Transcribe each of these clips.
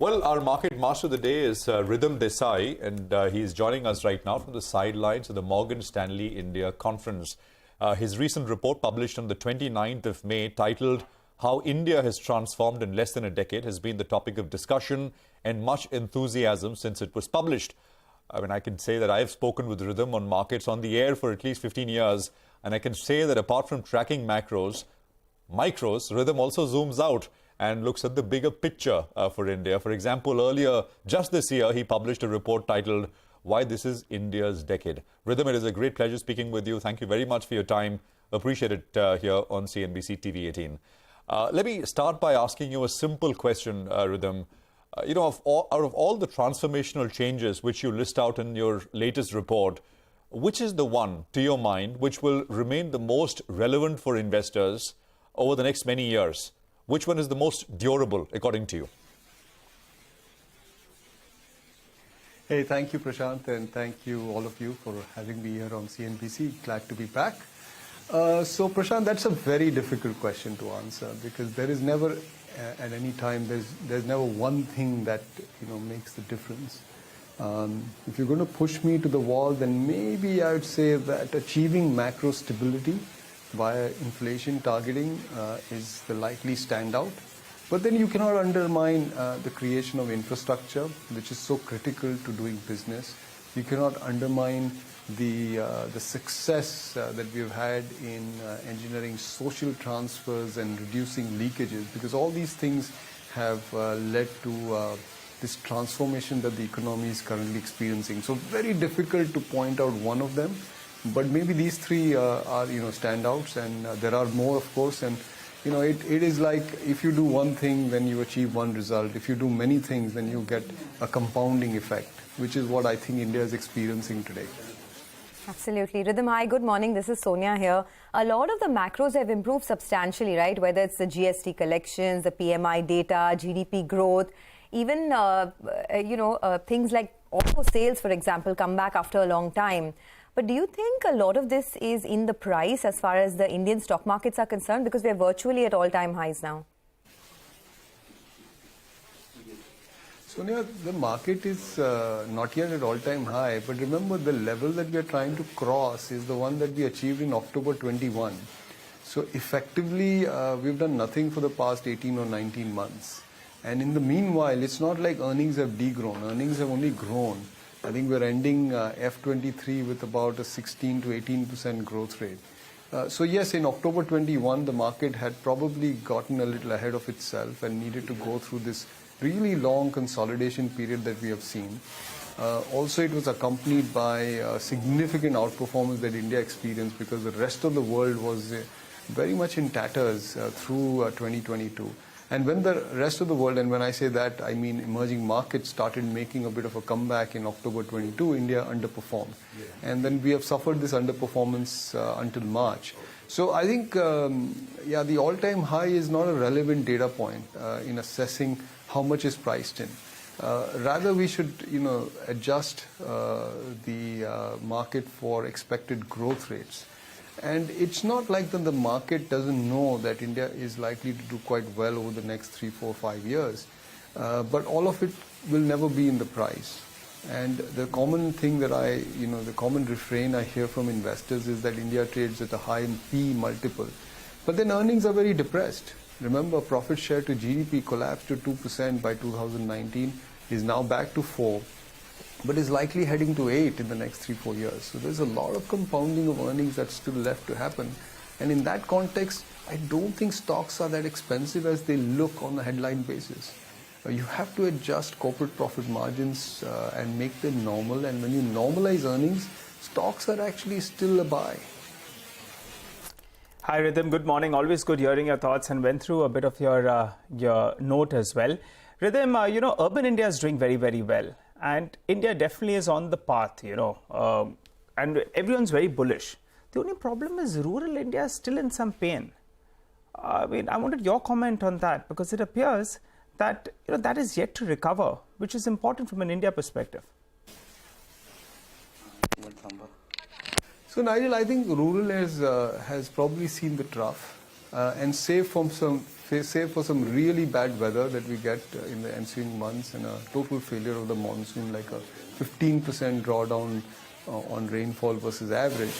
Well, our market master of the day is Ridham Desai, and he is joining us right now from the sidelines of the Morgan Stanley India Conference. His recent report, published on the 29th of May, titled "How India Has Transformed in Less Than a Decade," has been the topic of discussion and much enthusiasm since it was published. I mean, I can say that I have spoken with Ridham on markets on the air for at least 15 years, and I can say that apart from tracking micros, Ridham also zooms out and looks at the bigger picture for India. For example, earlier, just this year, he published a report titled "Why This Is India's Decade." Ridham, it is a great pleasure speaking with you. Thank you very much for your time. Appreciate it here on CNBC TV 18. Let me start by asking you a simple question, Ridham. Out of all the transformational changes which you list out in your latest report, which is the one, to your mind, which will remain the most relevant for investors over the next many years? Which one is the most durable, according to you? Hey, thank you, Prashant, and thank you, all of you, for having me here on CNBC. Glad to be back. So, Prashant, that's a very difficult question to answer, because there is never, at any time, there's never one thing that makes the difference. If you're going to push me to the wall, then maybe I would say that achieving macro stability via inflation targeting is the likely standout. But then you cannot undermine the creation of infrastructure, which is so critical to doing business. You cannot undermine the success that we've had in engineering social transfers and reducing leakages, because all these things have led to this transformation that the economy is currently experiencing. So very difficult to point out one of them. But maybe these three are standouts, and there are more, of course. And it is like, if you do one thing, then you achieve one result. If you do many things, then you get a compounding effect, which is what I think India is experiencing today. Absolutely. Ridham, hi, good morning. This is Sonia here. A lot of the macros have improved substantially, right? Whether it's the GST collections, the PMI data, GDP growth, even things like auto sales, for example, come back after a long time. But do you think a lot of this is in the price as far as the Indian stock markets are concerned? Because we are virtually at all-time highs now. Sonia, the market is not yet at all-time high, but remember, the level that we are trying to cross is the one that we achieved in October 21. So effectively, we've done nothing for the past 18 or 19 months. And in the meanwhile, it's not like earnings have degrown. Earnings have only grown. I think we're ending F23 with about a 16 to 18% growth rate. So yes, in October 21, the market had probably gotten a little ahead of itself and needed to go through this really long consolidation period that we have seen. Also, it was accompanied by significant outperformance that India experienced, because the rest of the world was very much in tatters through 2022. And when the rest of the world, and when I say that, I mean emerging markets, started making a bit of a comeback in October 22, India underperformed. Yeah. And then we have suffered this underperformance until March. So I think, the all-time high is not a relevant data point in assessing how much is priced in. Rather, we should, adjust the market for expected growth rates. And it's not like that the market doesn't know that India is likely to do quite well over the next 3, 4, 5 years. But all of it will never be in the price. And the common thing that the common refrain I hear from investors is that India trades at a high P multiple. But then earnings are very depressed. Remember, profit share to GDP collapsed to 2% by 2019, is now back to 4%. But is likely heading to 8 in the next 3, 4 years. So there's a lot of compounding of earnings that's still left to happen. And in that context, I don't think stocks are that expensive as they look on the headline basis. You have to adjust corporate profit margins and make them normal. And when you normalize earnings, stocks are actually still a buy. Hi, Ridham. Good morning. Always good hearing your thoughts, and went through a bit of your note as well. Ridham, urban India is doing very, very well. And India definitely is on the path, and everyone's very bullish. The only problem is rural India is still in some pain. I wanted your comment on that, because it appears that that is yet to recover, which is important from an India perspective. So Nigel, I think rural has probably seen the trough. and save for some really bad weather that we get in the ensuing months and a total failure of the monsoon, like a 15% drawdown on rainfall versus average.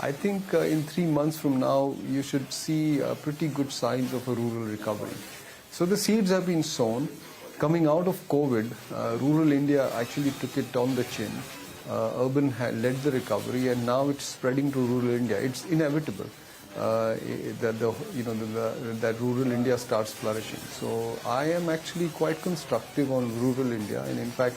I think in 3 months from now, you should see pretty good signs of a rural recovery. So the seeds have been sown. Coming out of COVID, rural India actually took it on the chin. Urban had led the recovery, and now it's spreading to rural India. It's inevitable that rural India starts flourishing. So I am actually quite constructive on rural India, and in fact,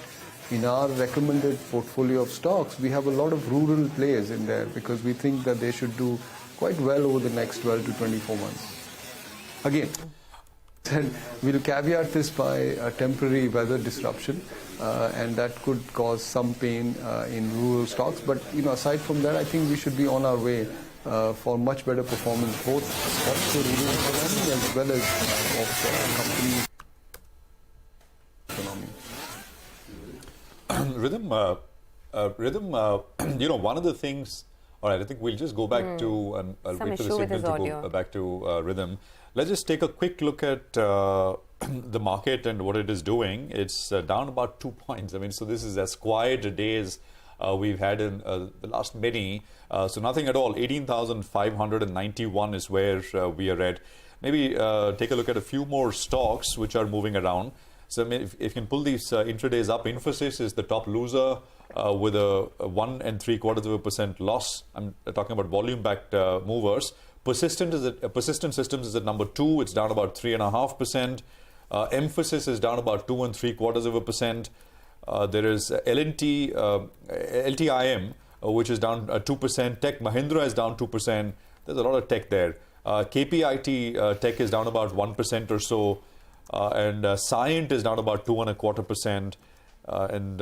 in our recommended portfolio of stocks, we have a lot of rural players in there because we think that they should do quite well over the next 12 to 24 months. Again, we'll caveat this by a temporary weather disruption, and that could cause some pain in rural stocks. But aside from that, I think we should be on our way for much better performance, both of the rural economy as well as of company economy. Ridham, one of the things. All right, I think we'll just go back to, and I'll wait for the signal to go back to Ridham. Let's just take a quick look at the market and what it is doing. It's down about 2 points. I mean, so this is as quiet a day as we've had in the last many. So nothing at all. 18,591 is where we are at. Maybe take a look at a few more stocks which are moving around. So if you can pull these intradays up, Infosys is the top loser with a 1 3/4% loss. I'm talking about volume-backed movers. Persistent Systems is at number 2. It's down about 3.5%. Emphasis is down about 2 3/4%. There is LTIM, which is down 2%. Tech Mahindra is down 2%. There's a lot of tech there. KPIT Tech is down about 1% or so. And Scient is down about 2.25%. And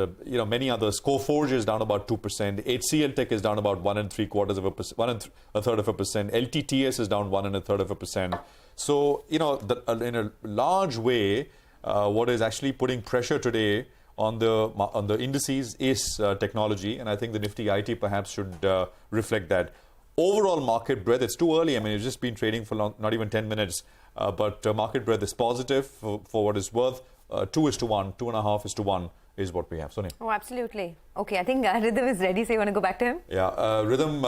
many others. Coforge is down about 2%. HCL Tech is down about 1 3/4%, 1 1/3%. LTTS is down 1 1/3%. So in a large way, what is actually putting pressure today on the indices is technology, and I think the Nifty IT perhaps should reflect that. Overall market breadth, it's too early. I mean, it's just been trading for not even 10 minutes, but market breadth is positive for what it's worth. 2:1, 2.5:1 is what we have. Sonia. Oh, absolutely. Okay, I think Ridham is ready, so you want to go back to him? Yeah, Ridham,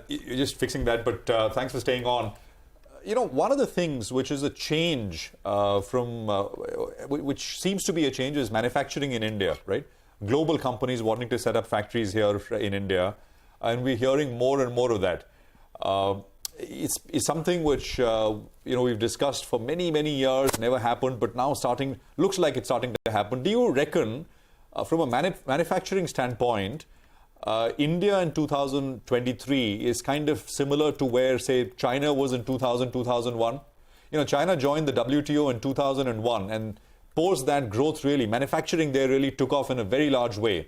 you're just fixing that, but thanks for staying on. One of the things which is a change which seems to be a change is manufacturing in India, right? Global companies wanting to set up factories here in India, and we're hearing more and more of that. It's something which we've discussed for many years, never happened, but now looks like it's starting to happen. Do you reckon, from a manufacturing standpoint, India in 2023 is kind of similar to where, say, China was in 2001? China joined the WTO in 2001, and post that growth, really, manufacturing there really took off in a very large way.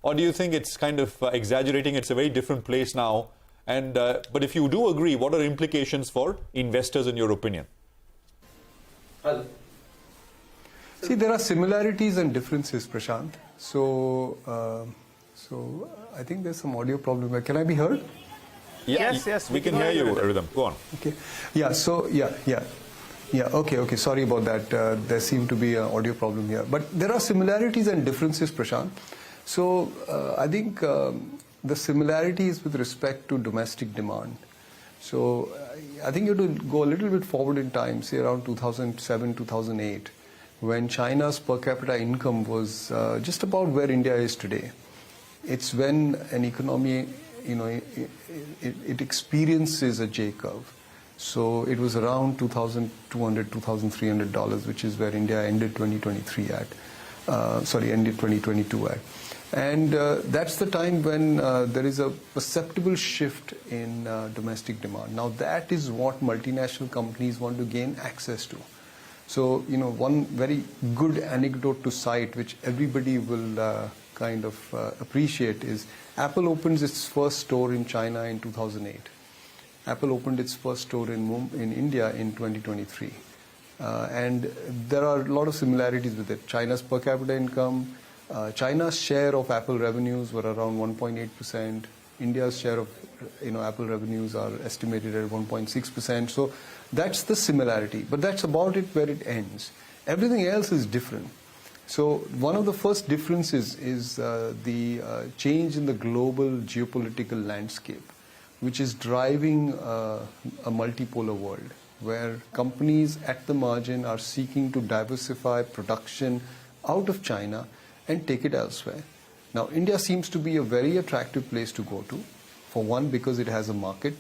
Or do you think it's kind of exaggerating? It's a very different place now. And but if you do agree, what are implications for investors in your opinion? See, there are similarities and differences, Prashant. So I think there's some audio problem here. Can I be heard? Yes, we can hear you, Ridham. Go on. Okay. Yeah. So yeah. Okay. Sorry about that. There seemed to be an audio problem here, but there are similarities and differences, Prashant. So I think the similarities with respect to domestic demand. So I think you have to go a little bit forward in time, say around 2007, 2008, when China's per capita income was just about where India is today. It's when an economy, it experiences a J curve. So it was around $2,200, $2,300, which is where India ended 2023 at. Ended 2022 at. And that's the time when there is a perceptible shift in domestic demand. Now that is what multinational companies want to gain access to. So, one very good anecdote to cite, which everybody will kind of appreciate, is Apple opens its first store in China in 2008. Apple opened its first store in India in 2023. And there are a lot of similarities with it. China's per capita income, China's share of Apple revenues were around 1.8%. India's share of Apple revenues are estimated at 1.6%. So that's the similarity, but that's about it where it ends. Everything else is different. So one of the first differences is the change in the global geopolitical landscape, which is driving a multipolar world, where companies at the margin are seeking to diversify production out of China and take it elsewhere. Now, India seems to be a very attractive place to go to. For one, because it has a market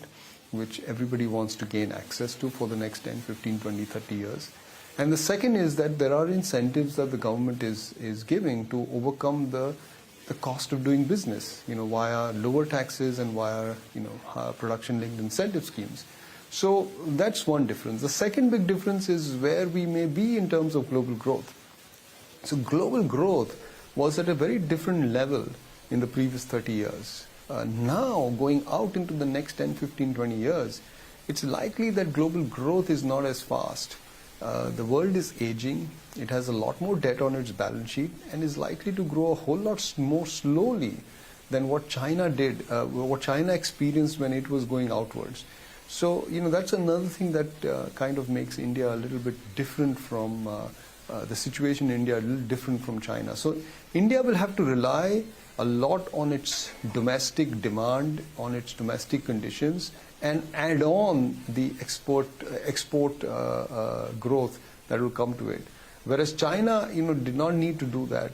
which everybody wants to gain access to for the next 10, 15, 20, 30 years. And the second is that there are incentives that the government is giving to overcome the cost of doing business, via lower taxes and via, production-linked incentive schemes. So that's one difference. The second big difference is where we may be in terms of global growth. So global growth was at a very different level in the previous 30 years. Now, going out into the next 10, 15, 20 years, it's likely that global growth is not as fast. The world is aging, it has a lot more debt on its balance sheet, and is likely to grow a whole lot more slowly than what China did, what China experienced when it was going outwards. So, that's another thing that kind of makes India a little bit different from the situation in India, a little different from China. So, India will have to rely a lot on its domestic demand, on its domestic conditions, and add on the export growth that will come to it. Whereas China, did not need to do that,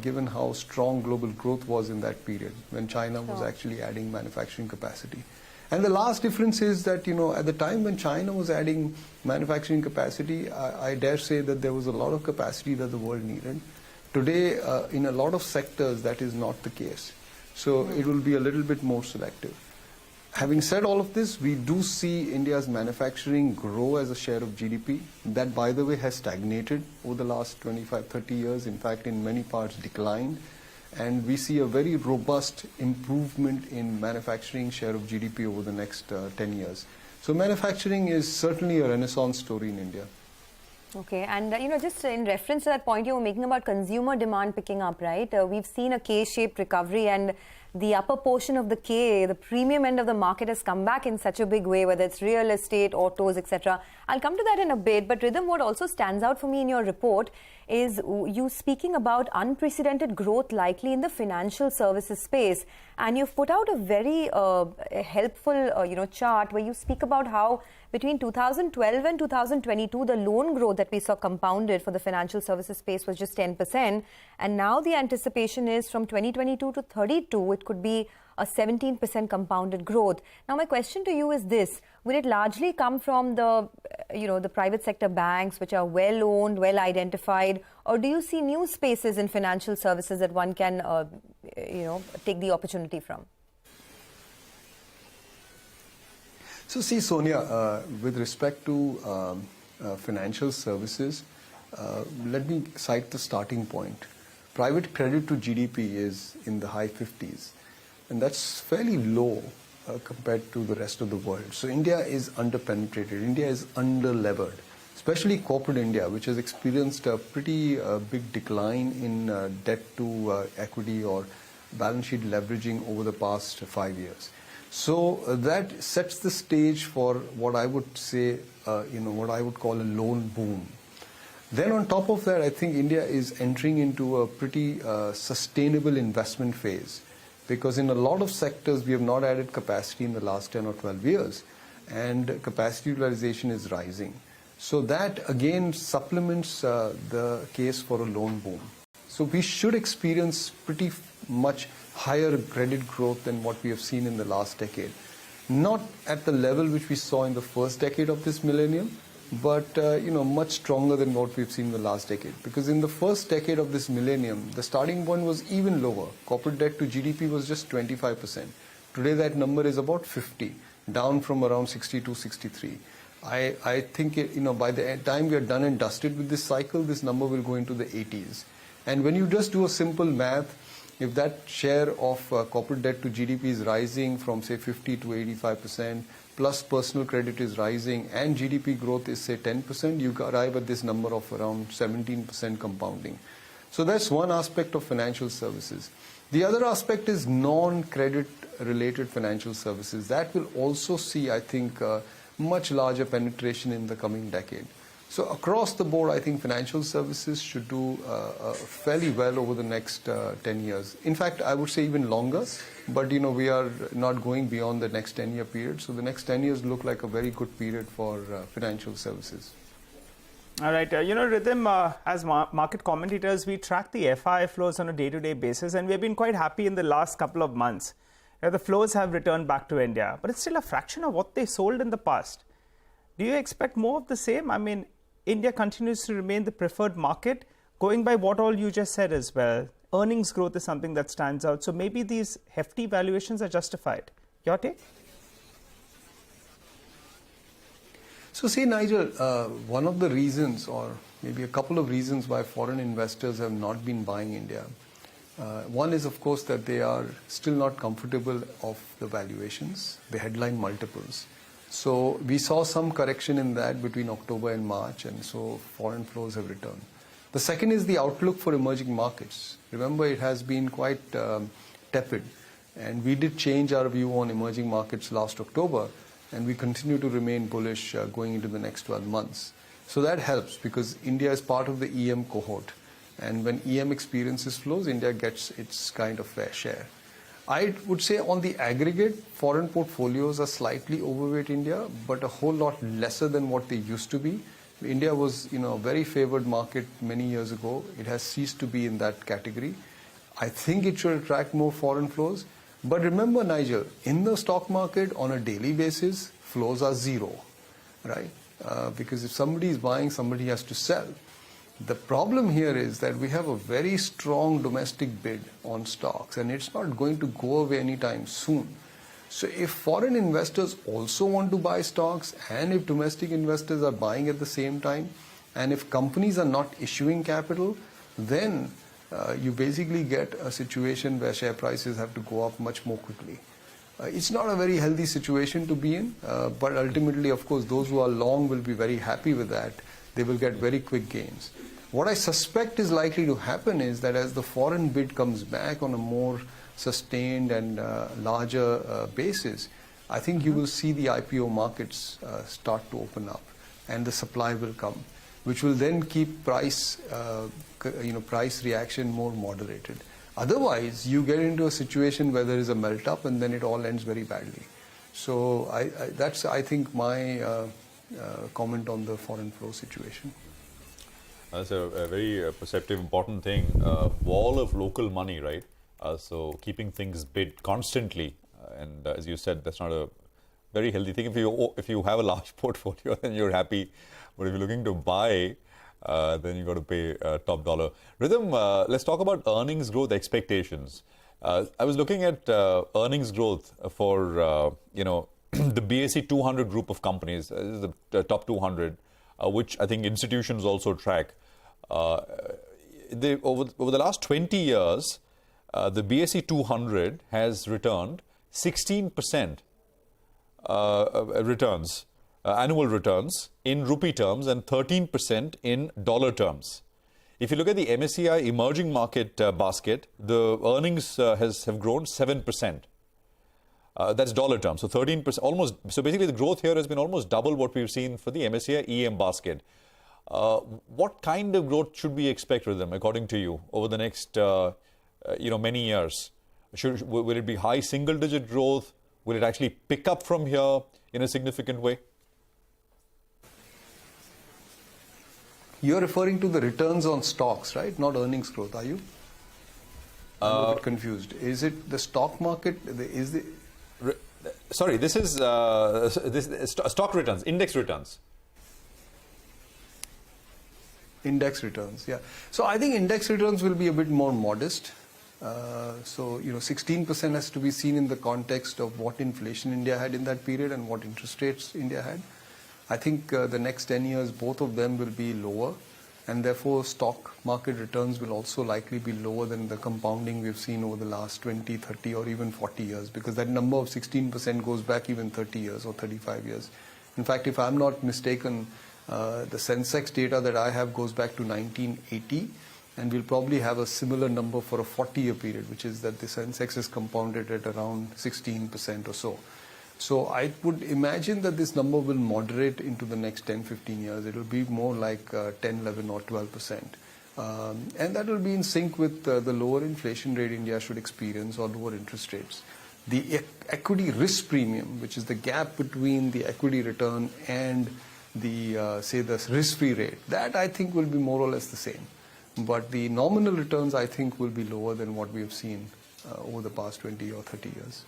given how strong global growth was in that period when China was actually adding manufacturing capacity. And the last difference is that, at the time when China was adding manufacturing capacity, I dare say that there was a lot of capacity that the world needed. Today, in a lot of sectors, that is not the case. So it will be a little bit more selective. Having said all of this, we do see India's manufacturing grow as a share of GDP. That, by the way, has stagnated over the last 25, 30 years. In fact, in many parts declined. And we see a very robust improvement in manufacturing share of GDP over the next 10 years. So manufacturing is certainly a renaissance story in India. Okay, and just in reference to that point you were making about consumer demand picking up, right? We've seen a K-shaped recovery, and the upper portion of the K, the premium end of the market, has come back in such a big way, whether it's real estate, autos, etc. I'll come to that in a bit, but Ridham, what also stands out for me in your report is you speaking about unprecedented growth likely in the financial services space, and you've put out a very helpful chart where you speak about how between 2012 and 2022 the loan growth that we saw compounded for the financial services space was just 10%, and now the anticipation is from 2022 to 32 it could be a 17% compounded growth. Now my question to you is this: will it largely come from the the private sector banks, which are well owned, well identified, or do you see new spaces in financial services that one can take the opportunity from? So see, Sonia, with respect to financial services, let me cite the starting point. Private credit to GDP is in the high 50s, and that's fairly low compared to the rest of the world. So India is underpenetrated, India is under-levered, especially corporate India, which has experienced a pretty big decline in debt to equity or balance sheet leveraging over the past 5 years. So that sets the stage for what I would say, what I would call a loan boom. Then on top of that, I think India is entering into a pretty sustainable investment phase, because in a lot of sectors we have not added capacity in the last 10 or 12 years, and capacity utilization is rising. So that again supplements the case for a loan boom. So we should experience pretty much higher credit growth than what we have seen in the last decade. Not at the level which we saw in the first decade of this millennium, but much stronger than what we've seen in the last decade. Because in the first decade of this millennium, the starting point was even lower. Corporate debt to GDP was just 25%. Today that number is about 50, down from around 62, 63. I think by the time we are done and dusted with this cycle, this number will go into the 80s. And when you just do a simple math, if that share of corporate debt to GDP is rising from say 50 to 85%, plus personal credit is rising, and GDP growth is say 10%, you arrive at this number of around 17% compounding. So that's one aspect of financial services. The other aspect is non-credit related financial services. That will also see, I think, much larger penetration in the coming decade. So across the board, I think financial services should do fairly well over the next 10 years. In fact, I would say even longer, but we are not going beyond the next 10-year period. So the next 10 years look like a very good period for financial services. All right. Ridham, as market commentators, we track the FI flows on a day-to-day basis, and we've been quite happy in the last couple of months. The flows have returned back to India, but it's still a fraction of what they sold in the past. Do you expect more of the same? I mean, India continues to remain the preferred market, going by what all you just said as well. Earnings growth is something that stands out. So maybe these hefty valuations are justified. Your take? So see, Nigel, one of the reasons, or maybe a couple of reasons why foreign investors have not been buying India. One is, of course, that they are still not comfortable of the valuations, the headline multiples. So we saw some correction in that between October and March, and so foreign flows have returned. The second is the outlook for emerging markets. Remember, it has been quite tepid, and we did change our view on emerging markets last October, and we continue to remain bullish going into the next 12 months. So that helps because India is part of the EM cohort, and when EM experiences flows, India gets its kind of fair share. I would say on the aggregate, foreign portfolios are slightly overweight India, but a whole lot lesser than what they used to be. India was, a very favored market many years ago. It has ceased to be in that category. I think it should attract more foreign flows. But remember, Nigel, in the stock market on a daily basis, flows are zero, right? Because if somebody is buying, somebody has to sell. The problem here is that we have a very strong domestic bid on stocks, and it's not going to go away anytime soon. So if foreign investors also want to buy stocks, and if domestic investors are buying at the same time, and if companies are not issuing capital, then you basically get a situation where share prices have to go up much more quickly. It's not a very healthy situation to be in, but ultimately, of course, those who are long will be very happy with that. They will get very quick gains. What I suspect is likely to happen is that as the foreign bid comes back on a more sustained and larger basis, I think you will see the IPO markets start to open up, and the supply will come, which will then keep price reaction more moderated. Otherwise, you get into a situation where there is a melt up, and then it all ends very badly. So that's, I think, my comment on the foreign flow situation. That's a very perceptive, important thing. Wall of local money, right? So keeping things bid constantly, and as you said, that's not a very healthy thing. If you have a large portfolio, then you're happy. But if you're looking to buy, then you got to pay top dollar. Ridham, let's talk about earnings growth expectations. I was looking at earnings growth for the BSE 200 group of companies. This is the top 200, which I think institutions also track. Over the last 20 years, the BSE 200 has returned 16% returns, annual returns in rupee terms, and 13% in dollar terms. If you look at the MSCI emerging market basket, the earnings have grown 7%. That's dollar terms, so 13%, almost. So basically, the growth here has been almost double what we've seen for the MSCI EM basket. What kind of growth should we expect with them, according to you, over the next many years? Will it be high single-digit growth? Will it actually pick up from here in a significant way? You're referring to the returns on stocks, right? Not earnings growth, are you? I'm a bit confused. Is it the stock market? Sorry, this is stock returns, index returns. Index returns, yeah. So I think index returns will be a bit more modest. 16% has to be seen in the context of what inflation India had in that period and what interest rates India had. I think the next 10 years, both of them will be lower, and therefore stock market returns will also likely be lower than the compounding we've seen over the last 20, 30 or even 40 years, because that number of 16% goes back even 30 years or 35 years. In fact, if I'm not mistaken, the sensex data that I have goes back to 1980, And we'll probably have a similar number for a 40-year period, which is that the sensex is compounded at around 16% or so. So I would imagine that this number will moderate into the next 10, 15 years. It will be more like 10, 11 or 12%. And that will be in sync with the lower inflation rate India should experience or lower interest rates. The equity risk premium, which is the gap between the equity return and the, say, the risk-free rate, that I think will be more or less the same. But the nominal returns, I think, will be lower than what we have seen over the past 20 or 30 years.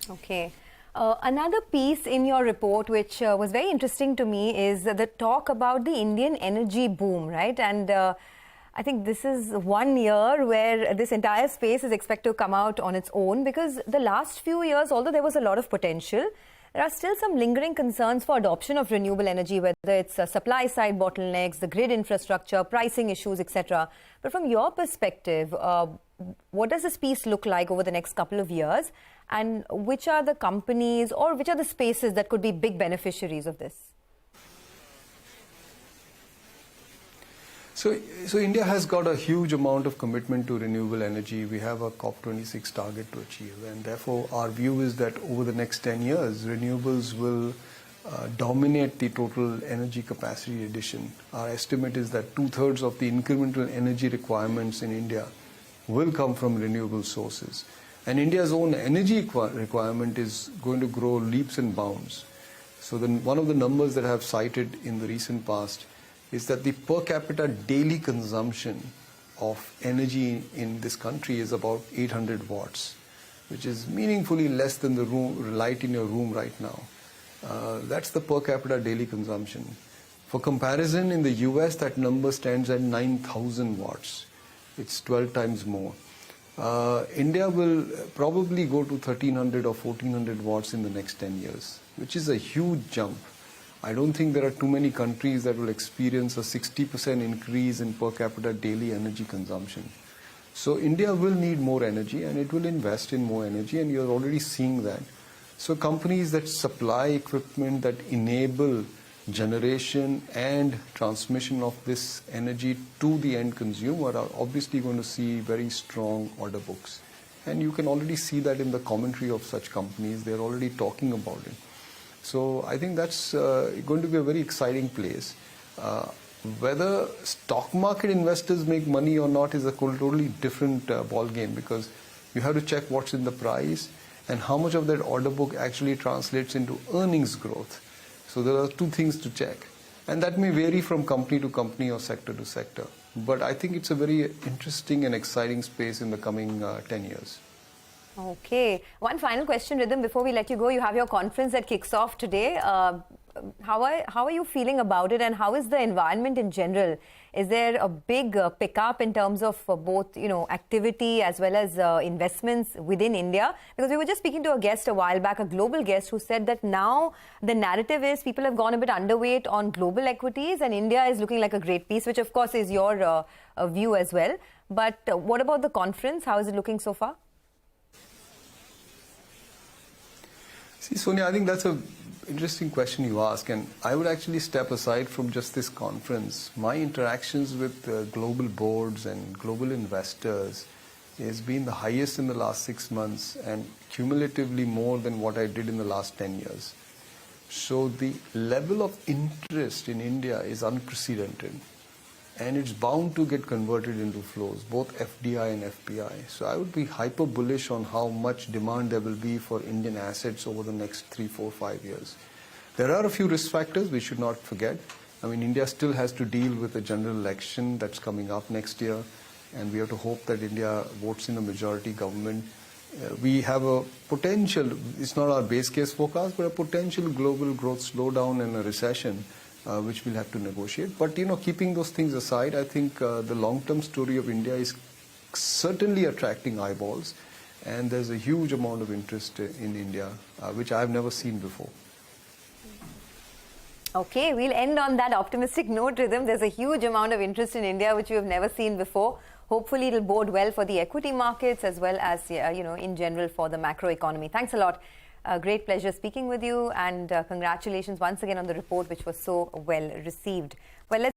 Okay. Another piece in your report which was very interesting to me is the talk about the Indian energy boom, right? And I think this is 1 year where this entire space is expected to come out on its own, because the last few years, although there was a lot of potential, there are still some lingering concerns for adoption of renewable energy, whether it's supply side bottlenecks, the grid infrastructure, pricing issues, etc. But from your perspective, what does this piece look like over the next couple of years? And which are the companies or which are the spaces that could be big beneficiaries of this? So India has got a huge amount of commitment to renewable energy. We have a COP26 target to achieve, and therefore our view is that over the next 10 years, renewables will dominate the total energy capacity addition. Our estimate is that 2/3 of the incremental energy requirements in India will come from renewable sources. And India's own energy requirement is going to grow leaps and bounds. So one of the numbers that I have cited in the recent past is that the per capita daily consumption of energy in this country is about 800 watts, which is meaningfully less than the light in your room right now. That's the per capita daily consumption. For comparison, in the US, that number stands at 9,000 watts. It's 12 times more. India will probably go to 1,300 or 1,400 watts in the next 10 years, which is a huge jump. I don't think there are too many countries that will experience a 60% increase in per capita daily energy consumption. So India will need more energy, and it will invest in more energy, and you're already seeing that. So companies that supply equipment that enable generation and transmission of this energy to the end consumer are obviously going to see very strong order books. And you can already see that in the commentary of such companies. They're already talking about it. So I think that's going to be a very exciting place. Whether stock market investors make money or not is a totally different ball game, because you have to check what's in the price and how much of that order book actually translates into earnings growth. So there are two things to check. And that may vary from company to company or sector to sector. But I think it's a very interesting and exciting space in the coming 10 years. Okay. One final question, Ridham, before we let you go. You have your conference that kicks off today. How are you feeling about it, and how is the environment in general? Is there a big pickup in terms of both, activity as well as investments within India? Because we were just speaking to a guest a while back, a global guest, who said that now the narrative is people have gone a bit underweight on global equities, and India is looking like a great piece, which of course is your view as well. But what about the conference? How is it looking so far? See, Sonia, I think that's an interesting question you ask, and I would actually step aside from just this conference. My interactions with global boards and global investors has been the highest in the last 6 months, and cumulatively more than what I did in the last 10 years. So the level of interest in India is unprecedented, and it's bound to get converted into flows, both FDI and FPI. So I would be hyper bullish on how much demand there will be for Indian assets over the next 3, 4, 5 years. There are a few risk factors we should not forget. I mean, India still has to deal with a general election that's coming up next year, and we have to hope that India votes in a majority government. We have a potential, it's not our base case forecast, but a potential global growth slowdown and a recession, which we'll have to negotiate. But, keeping those things aside, I think the long-term story of India is certainly attracting eyeballs, and there's a huge amount of interest in India, which I've never seen before. Okay, we'll end on that optimistic note, Ridham. There's a huge amount of interest in India, which we have never seen before. Hopefully, it'll bode well for the equity markets as well as, in general for the macroeconomy. Thanks a lot. Great pleasure speaking with you, and congratulations once again on the report, which was so well received. Well, let's